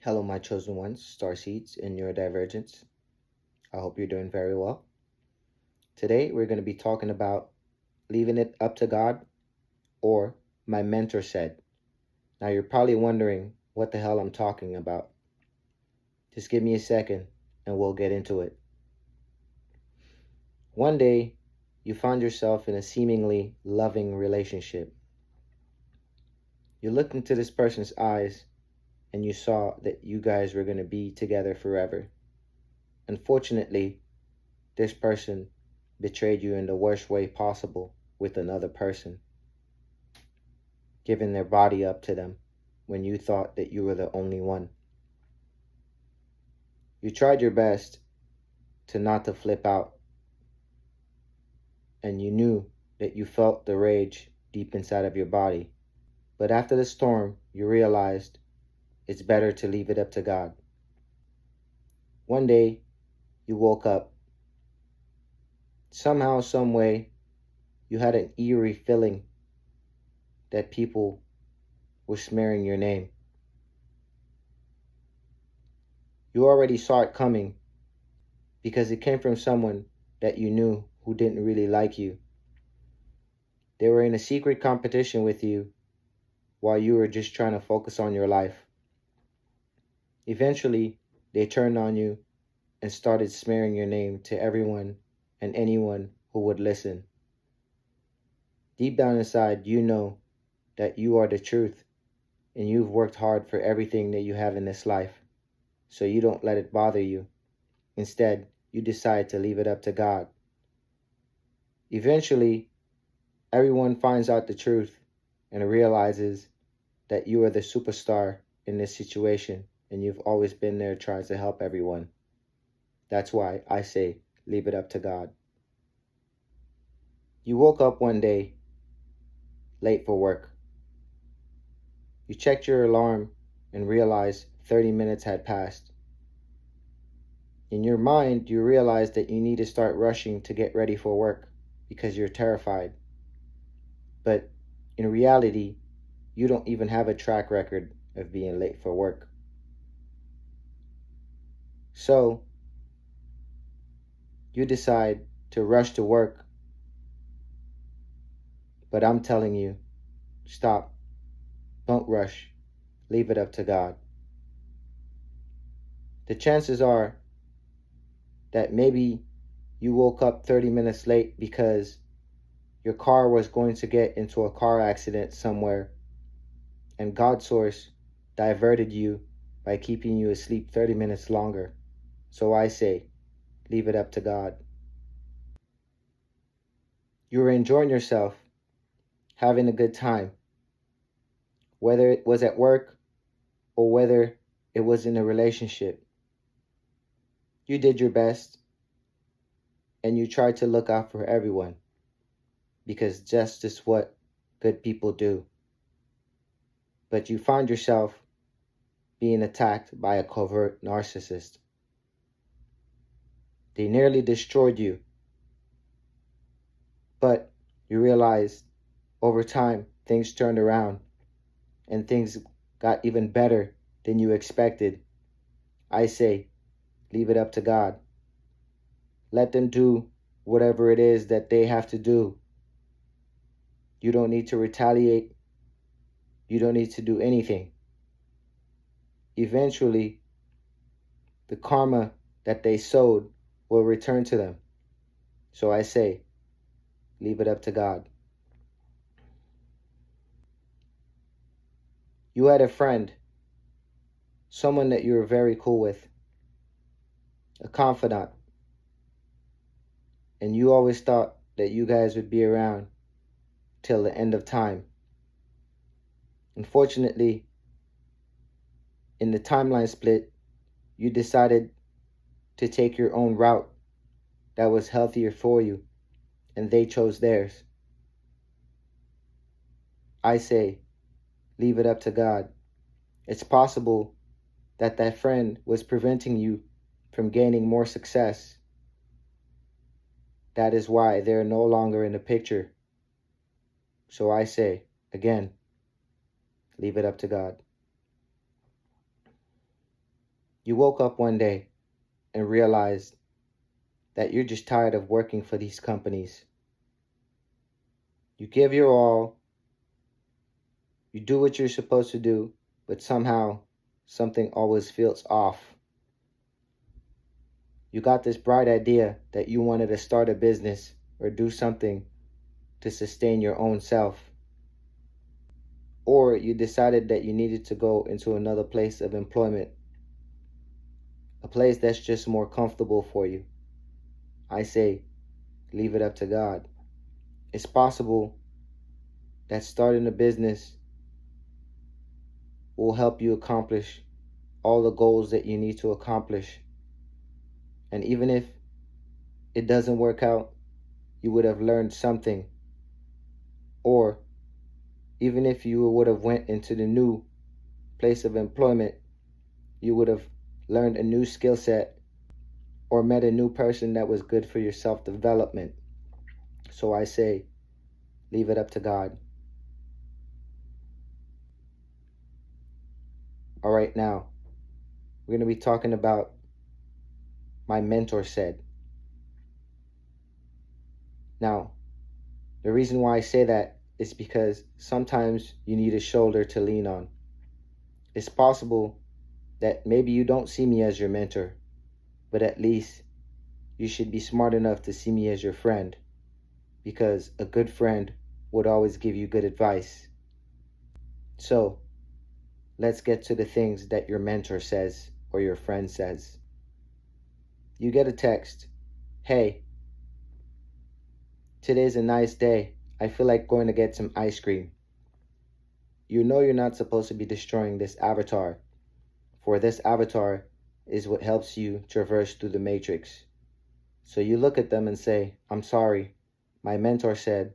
Hello, my chosen ones, starseeds and neurodivergents. I hope you're doing very well. Today, we're going to be talking about leaving it up to God, or my mentor said. Now, you're probably wondering what the hell I'm talking about. Just give me a second and we'll get into it. One day, you found yourself in a seemingly loving relationship. You looked into this person's eyes and you saw that you guys were going to be together forever. Unfortunately, this person betrayed you in the worst way possible with another person, giving their body up to them when you thought that you were the only one. You tried your best to not to flip out, and you knew that you felt the rage deep inside of your body. But after the storm, you realized it's better to leave it up to God. One day, you woke up. Somehow, some way, you had an eerie feeling that people were smearing your name. You already saw it coming because it came from someone that you knew who didn't really like you. They were in a secret competition with you while you were just trying to focus on your life. Eventually, they turned on you and started smearing your name to everyone and anyone who would listen. Deep down inside, you know that you are the truth and you've worked hard for everything that you have in this life, so you don't let it bother you. Instead, you decide to leave it up to God. Eventually, everyone finds out the truth and realizes that you are the superstar in this situation and you've always been there trying to help everyone. That's why I say, leave it up to God. You woke up one day late for work. You checked your alarm and realized 30 minutes had passed. In your mind, you realize that you need to start rushing to get ready for work because you're terrified. But in reality, you don't even have a track record of being late for work. So, you decide to rush to work, but I'm telling you, stop, don't rush, leave it up to God. The chances are that maybe you woke up 30 minutes late because your car was going to get into a car accident somewhere, and God source diverted you by keeping you asleep 30 minutes longer. So I say, leave it up to God. You were enjoying yourself, having a good time, whether it was at work or whether it was in a relationship. You did your best and you tried to look out for everyone because just is what good people do. But you found yourself being attacked by a covert narcissist. They nearly destroyed you, but you realized over time things turned around and things got even better than you expected. I say, leave it up to God. Let them do whatever it is that they have to do. You don't need to retaliate. You don't need to do anything. Eventually, the karma that they sowed will return to them. So I say, leave it up to God. You had a friend, someone that you were very cool with, a confidant, and you always thought that you guys would be around till the end of time. Unfortunately, in the timeline split, you decided to take your own route that was healthier for you, and they chose theirs. I say, leave it up to God. It's possible that that friend was preventing you from gaining more success. That is why they're no longer in the picture. So I say, again, leave it up to God. You woke up one day and realized that you're just tired of working for these companies. You give your all, you do what you're supposed to do, but somehow something always feels off. You got this bright idea that you wanted to start a business or do something to sustain your own self. Or you decided that you needed to go into another place of employment, a place that's just more comfortable for you. I say, leave it up to God. It's possible that starting a business will help you accomplish all the goals that you need to accomplish. And even if it doesn't work out, you would have learned something. Or even if you would have went into the new place of employment, you would have learned a new skill set or met a new person that was good for your self-development. So I say, leave it up to God. All right, now, we're going to be talking about my mentor said. Now, the reason why I say that is because sometimes you need a shoulder to lean on. It's possible that maybe you don't see me as your mentor, but at least you should be smart enough to see me as your friend, because a good friend would always give you good advice. So, let's get to the things that your mentor says or your friend says. You get a text, "Hey, today's a nice day. I feel like going to get some ice cream." You know you're not supposed to be destroying this avatar, for this avatar is what helps you traverse through the matrix. So you look at them and say, "I'm sorry. My mentor said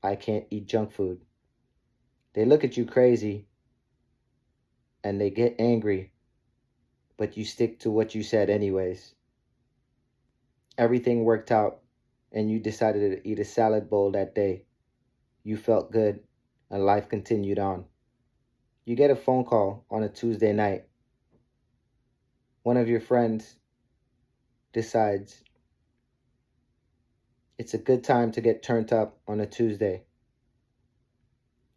I can't eat junk food." They look at you crazy and they get angry, but you stick to what you said anyways. Everything worked out and you decided to eat a salad bowl that day. You felt good and life continued on. You get a phone call on a Tuesday night. One of your friends decides it's a good time to get turned up on a Tuesday.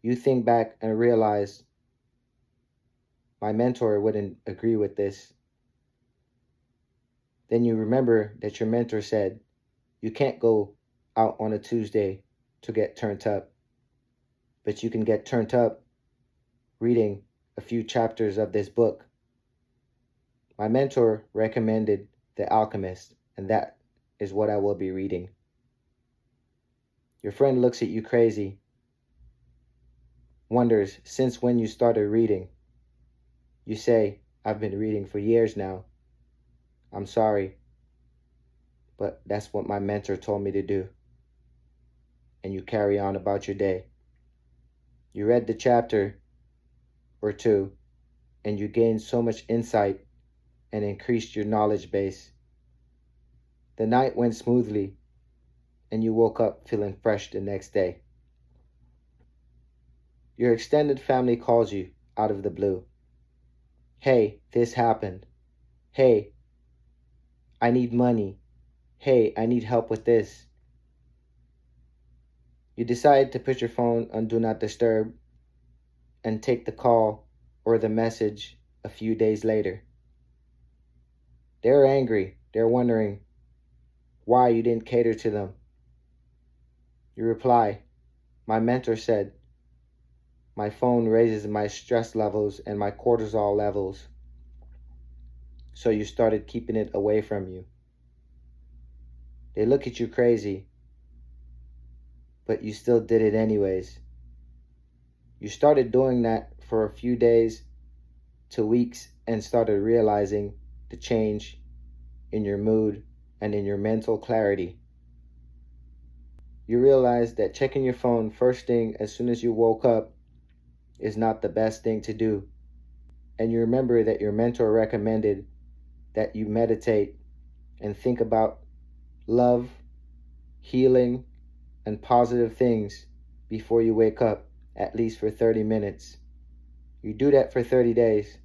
You think back and realize, my mentor wouldn't agree with this. Then you remember that your mentor said you can't go out on a Tuesday to get turned up, but you can get turned up reading a few chapters of this book. My mentor recommended The Alchemist, and that is what I will be reading. Your friend looks at you crazy, wonders since when you started reading. You say, "I've been reading for years now. I'm sorry, but that's what my mentor told me to do." And you carry on about your day. You read the chapter or two, and you gained so much insight and increased your knowledge base. The night went smoothly, and you woke up feeling fresh the next day. Your extended family calls you out of the blue. "Hey, this happened. Hey, I need money. Hey, I need help with this." You decide to put your phone on Do Not Disturb and take the call or the message a few days later. They're angry. They're wondering why you didn't cater to them. You reply, "My mentor said my phone raises my stress levels and my cortisol levels, so you started keeping it away from you." They look at you crazy, but you still did it anyways. You started doing that for a few days to weeks and started realizing the change in your mood and in your mental clarity. You realize that checking your phone first thing as soon as you woke up is not the best thing to do. And you remember that your mentor recommended that you meditate and think about love, healing, and positive things before you wake up, at least for 30 minutes. You do that for 30 days,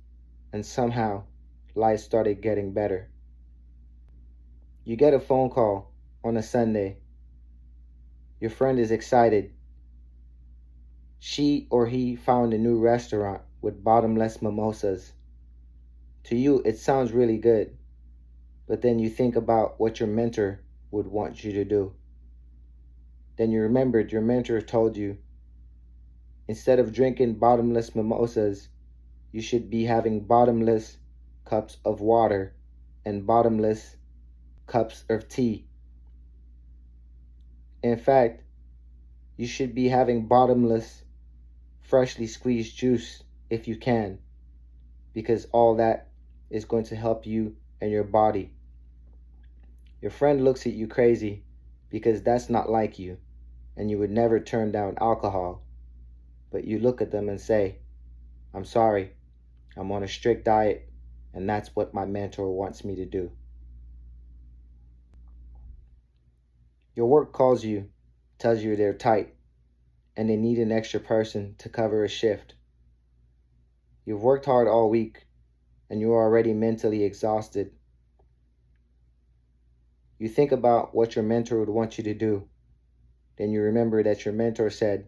and somehow life started getting better. You get a phone call on a Sunday. Your friend is excited. She or he found a new restaurant with bottomless mimosas. To you, it sounds really good, but then you think about what your mentor would want you to do. Then you remembered your mentor told you, instead of drinking bottomless mimosas, you should be having bottomless cups of water and bottomless cups of tea. In fact, you should be having bottomless, freshly squeezed juice if you can, because all that is going to help you and your body. Your friend looks at you crazy because that's not like you, and you would never turn down alcohol. But you look at them and say, I'm sorry, I'm on a strict diet, and that's what my mentor wants me to do. Your work calls you, tells you they're tight, and they need an extra person to cover a shift. You've worked hard all week, and you're already mentally exhausted. You think about what your mentor would want you to do. Then you remember that your mentor said,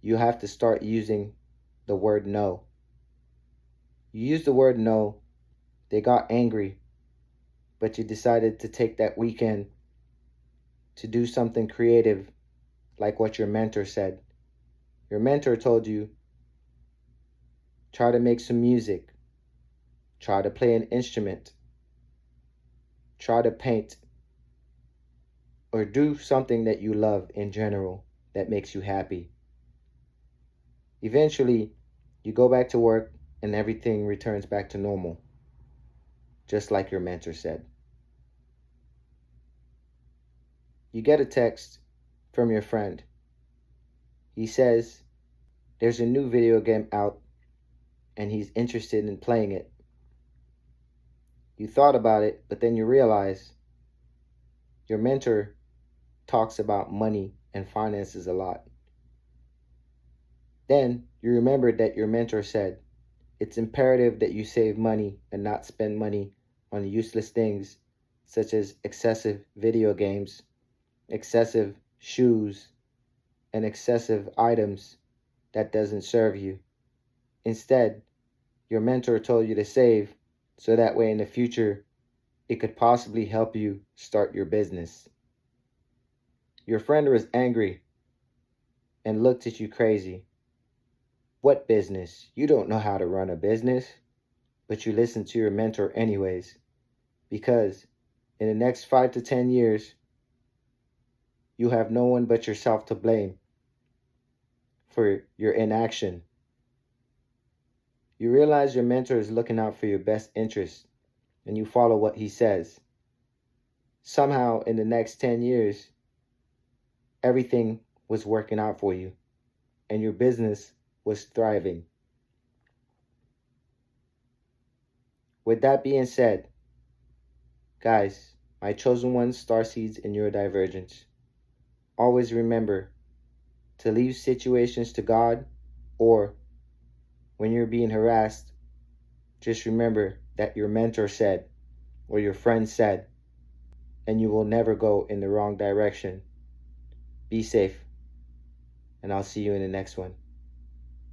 you have to start using the word no. You used the word no, they got angry, but you decided to take that weekend to do something creative like what your mentor said. Your mentor told you, try to make some music, try to play an instrument, try to paint, or do something that you love in general that makes you happy. Eventually, you go back to work and everything returns back to normal, just like your mentor said. You get a text from your friend. He says there's a new video game out and he's interested in playing it. You thought about it, but then you realize your mentor talks about money and finances a lot. Then you remembered that your mentor said, it's imperative that you save money and not spend money on useless things such as excessive video games, excessive shoes, and excessive items that doesn't serve you. Instead, your mentor told you to save so that way in the future it could possibly help you start your business. Your friend was angry and looked at you crazy. What business? You don't know how to run a business. But you listened to your mentor anyways, because in the next 5 to 10 years, you have no one but yourself to blame for your inaction. You realize your mentor is looking out for your best interests, and you follow what he says. Somehow, in the next 10 years, everything was working out for you, and your business was thriving. With that being said, guys, my chosen ones, starseeds and neurodivergents, always remember to leave situations to God, or when you're being harassed, just remember that your mentor said or your friend said, and you will never go in the wrong direction. Be safe, and I'll see you in the next one.